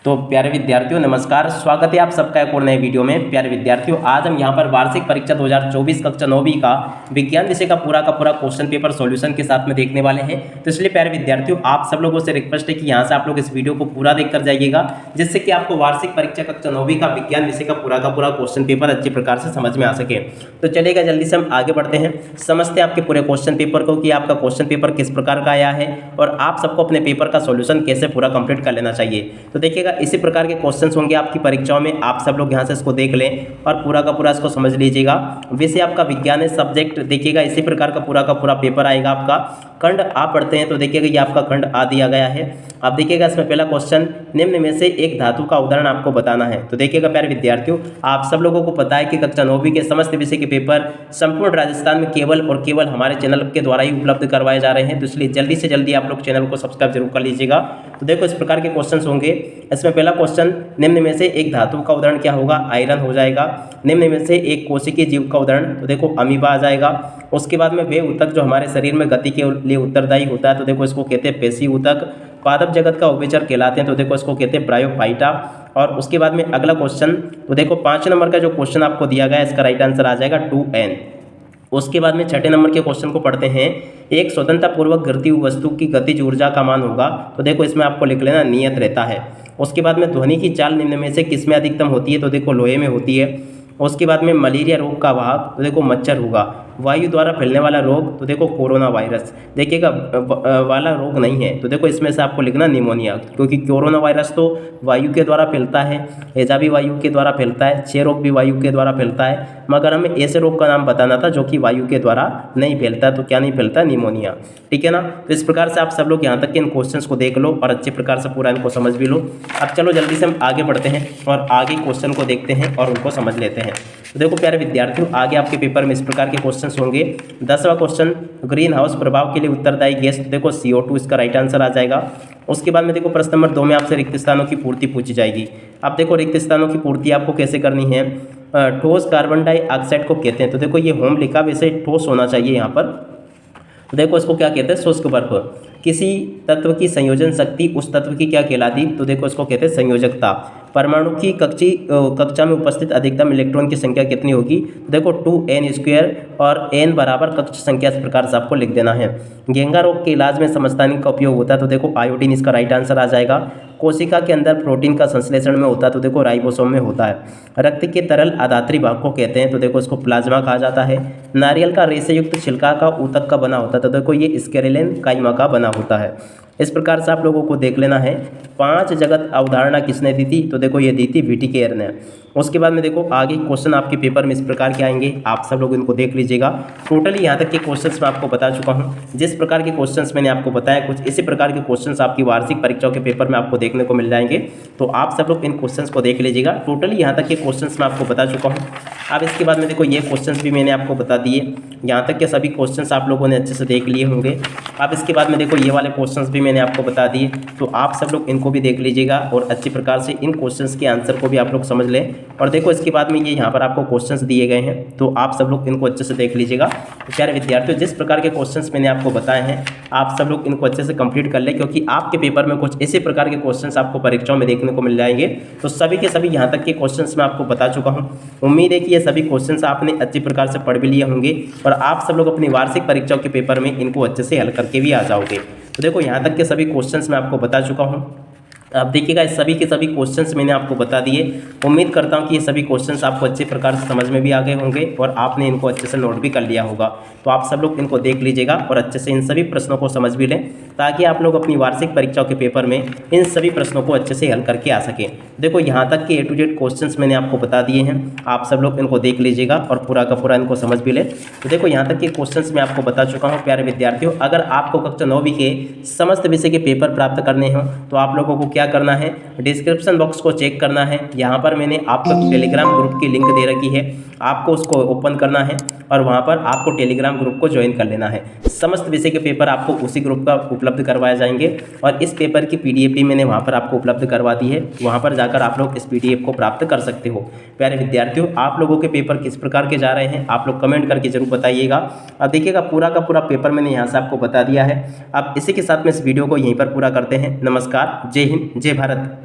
तो प्यारे विद्यार्थियों नमस्कार, स्वागत है आप सबका एक और नए वीडियो में। प्यारे विद्यार्थियों, आज हम यहाँ पर वार्षिक परीक्षा 2024 कक्षा 9वीं का विज्ञान विषय का पूरा क्वेश्चन पेपर सॉल्यूशन के साथ में देखने वाले हैं। तो इसलिए प्यारे विद्यार्थियों, आप सब लोगों से रिक्वेस्ट है कि यहाँ से आप लोग इस वीडियो को पूरा देखकर जाइएगा, जिससे कि आपको वार्षिक परीक्षा कक्षा 9वीं का विज्ञान विषय का पूरा क्वेश्चन पेपर अच्छे प्रकार से समझ में आ सके। तो चलेगा, जल्दी से हम आगे बढ़ते हैं, समझते हैं आपके पूरे क्वेश्चन पेपर को कि आपका क्वेश्चन पेपर किस प्रकार का आया है और आप सबको अपने पेपर का सॉल्यूशन कैसे पूरा कंप्लीट कर लेना चाहिए। तो देखिएगा, इसी प्रकार के क्वेश्चंस होंगे आपकी परीक्षाओं में, आप सब लोग यहां से इसको देख लें और पूरा का पूरा इसको समझ लीजिएगा। वैसे आपका विज्ञान है सब्जेक्ट, देखिएगा इसी प्रकार का पूरा पेपर आएगा आपका। खंड आ पढ़ते हैं तो देखिएगा ये आपका खंड आ दिया गया है। आप देखिएगा इसमें पहला क्वेश्चन, निम्न में से एक धातु का उदाहरण आपको बताना है। तो देखिएगा प्यारे विद्यार्थियों, आप सब लोगों को पता है कि कक्षा 9वीं के समस्त विषय के पेपर संपूर्ण राजस्थान में केवल और केवल हमारे चैनल के द्वारा ही उपलब्ध करवाए जा रहे हैं। तो इसलिए जल्दी से जल्दी आप लोग चैनल को सब्सक्राइब जरूर कर लीजिएगा। तो देखो इस प्रकार के क्वेश्चन होंगे। इसमें पहला क्वेश्चन, निम्न में से एक धातु का उदाहरण क्या होगा? आयरन हो जाएगा। निम्न में से एक कोशिकीय जीव का उदाहरण, तो देखो अमीबा आ जाएगा। उसके बाद में वे ऊतक जो हमारे शरीर में गति के लिए उत्तरदायी होता है, तो देखो इसको कहते हैं पेशी ऊतक। पादप जगत का उभयचर कहलाते हैं, तो देखो इसको कहते हैं ब्रायोफाइटा। और उसके बाद में अगला क्वेश्चन, तो देखो 5 नंबर का जो क्वेश्चन आपको दिया गया है, इसका राइट आंसर आ जाएगा 2N। उसके बाद में 6 नंबर के क्वेश्चन को पढ़ते हैं, एक स्वतंत्रतापूर्वक गिरती हुई वस्तु की गतिज ऊर्जा का मान होगा। तो देखो इसमें आपको लिख लेना नियत रहता है। उसके बाद में ध्वनि की चाल निम्न में से किसमें अधिकतम होती है? तो देखो लोहे में होती है। उसके बाद में मलेरिया रोग का वाहक, तो देखो मच्छर होगा। वायु द्वारा फैलने वाला रोग, तो देखो कोरोना वायरस। देखिएगा वाला रोग नहीं है, तो देखो इसमें से आपको लिखना निमोनिया, क्योंकि कोरोना वायरस तो वायु के द्वारा फैलता है, हैजा भी वायु के द्वारा फैलता है, क्षय रोग भी वायु के द्वारा फैलता है। मगर हमें ऐसे रोग का नाम बताना था जो कि वायु के द्वारा नहीं फैलता, तो क्या नहीं फैलता? निमोनिया। ठीक है ना। तो इस प्रकार से आप सब लोग यहाँ तक के इन क्वेश्चंस को देख लो और अच्छे प्रकार से पूरा इनको समझ भी लो। अब चलो जल्दी से हम आगे बढ़ते हैं और आगे क्वेश्चन को देखते हैं और उनको समझ लेते हैं। तो देखो प्यारे विद्यार्थियों, आगे आपके पेपर में इस प्रकार के क्वेश्चंस होंगे। 10वां क्वेश्चन, ग्रीन हाउस प्रभाव के लिए उत्तरदायी गैस, तो देखो CO2 इसका राइट आंसर आ जाएगा। उसके बाद में देखो प्रश्न नंबर 2 में आपसे रिक्त स्थानों की पूर्ति पूछी जाएगी। अब देखो रिक्त स्थानों की पूर्ति आपको कैसे करनी है? ठोस कार्बन डाइऑक्साइड को कहते हैं, तो देखो ये होम लिखा, वैसे ठोस होना चाहिए यहाँ पर। तो देखो इसको क्या कहते हैं? शुष्क बर्फ। किसी तत्व की संयोजन शक्ति उस तत्व की क्या कहलाती? तो देखो इसको कहते हैं संयोजकता। परमाणु की कक्षा में उपस्थित अधिकतम इलेक्ट्रॉन की संख्या कितनी होगी? देखो 2n² और n बराबर कक्ष संख्या इस प्रकार से आपको लिख देना है। घेंगा रोग के इलाज में समस्थानिक का उपयोग होता है, तो देखो आयोडीन इसका राइट आंसर आ जाएगा। कोशिका के अंदर प्रोटीन का संश्लेषण में होता है, तो देखो राइबोसोम में होता है। रक्त के तरल आधात्री भाग को कहते हैं, तो देखो इसको प्लाज्मा कहा जाता है। नारियल का रेशे युक्त छिलका का ऊतक का बना होता है, तो देखो ये स्केलेलन काइमा का बना होता है। इस प्रकार से आप लोगों को देख लेना है। 5 जगत अवधारणा किसने दी थी? तो देखो ये दी थी व्हिटेकर ने। उसके बाद में देखो आगे क्वेश्चन आपके पेपर में इस प्रकार के आएंगे, आप सब लोग इनको देख लीजिएगा। टोटली यहाँ तक के क्वेश्चंस मैं आपको बता चुका हूँ। जिस प्रकार के क्वेश्चंस मैंने आपको बताया, कुछ इसी प्रकार के क्वेश्चंस आपकी वार्षिक परीक्षाओं के पेपर में आपको देखने को मिल जाएंगे। तो आप सब लोग इन क्वेश्चंस को देख लीजिएगा। टोटली यहाँ तक के क्वेश्चंस मैं आपको बता चुका हूँ। अब इसके बाद में देखो ये क्वेश्चंस भी मैंने आपको बता दिए। यहाँ तक के सभी क्वेश्चंस आप लोगों ने अच्छे से देख लिए होंगे। अब इसके बाद में देखो ये वाले क्वेश्चंस भी मैंने आपको बता दिए, तो आप सब लोग इनको भी देख लीजिएगा और अच्छी प्रकार से इन क्वेश्चंस के आंसर को भी आप लोग समझ लें। और देखो इसके बाद में ये यहाँ पर आपको क्वेश्चंस दिए गए हैं, तो आप सब लोग इनको अच्छे से देख लीजिएगा। तो प्यारे विद्यार्थियों, जिस प्रकार के क्वेश्चंस मैंने आपको बताए हैं, आप सब लोग इनको अच्छे से कंप्लीट कर लें, क्योंकि आपके पेपर में कुछ इसी प्रकार के क्वेश्चंस आपको परीक्षाओं में देखने को मिल जाएंगे। तो सभी के सभी यहाँ तक के क्वेश्चंस मैं आपको बता चुका हूँ। उम्मीद है कि ये सभी क्वेश्चंस आपने अच्छी प्रकार से पढ़ भी लिए होंगे और आप सब लोग अपनी वार्षिक परीक्षाओं के पेपर में इनको अच्छे से हल करके भी आ जाओगे। तो देखो यहाँ तक के सभी क्वेश्चंस मैं आपको बता चुका हूँ। अब देखिएगा, इस सभी के सभी क्वेश्चंस मैंने आपको बता दिए। उम्मीद करता हूं कि ये सभी क्वेश्चंस आपको अच्छे प्रकार से समझ में भी आ गए होंगे और आपने इनको अच्छे से नोट भी कर लिया होगा। तो आप सब लोग इनको देख लीजिएगा और अच्छे से इन सभी प्रश्नों को समझ भी लें, ताकि आप लोग अपनी वार्षिक परीक्षाओं के पेपर में इन सभी प्रश्नों को अच्छे से हल करके आ सकें। देखो यहाँ तक के A to Z क्वेश्चंस मैंने आपको बता दिए हैं, आप सब लोग इनको देख लीजिएगा और पूरा का पूरा इनको समझ भी लें। तो देखो यहाँ तक के क्वेश्चंस मैं आपको बता चुका हूँ। प्यारे विद्यार्थियों, अगर आपको कक्षा 9वीं के समस्त विषय के पेपर प्राप्त करने हों, तो आप लोगों को क्या करना है? डिस्क्रिप्शन बॉक्स को चेक करना है। यहाँ पर मैंने आपको टेलीग्राम ग्रुप की लिंक दे रखी है, आपको उसको ओपन करना है और वहाँ पर आपको टेलीग्राम ग्रुप को ज्वाइन कर लेना है। समस्त विषय के पेपर आपको उसी ग्रुप का उपलब्ध करवाए जाएंगे और इस पेपर की PDF भी मैंने वहाँ पर आपको उपलब्ध करवा दी है। वहाँ पर जाकर आप लोग इस PDF को प्राप्त कर सकते हो। प्यारे विद्यार्थियों, आप लोगों के पेपर किस प्रकार के जा रहे हैं, आप लोग कमेंट करके जरूर बताइएगा। अब देखिएगा, पूरा का पूरा पेपर मैंने यहाँ से आपको बता दिया है। अब इसी के साथ में इस वीडियो को यहीं पर पूरा करते हैं। नमस्कार, जय हिंद, जय भारत।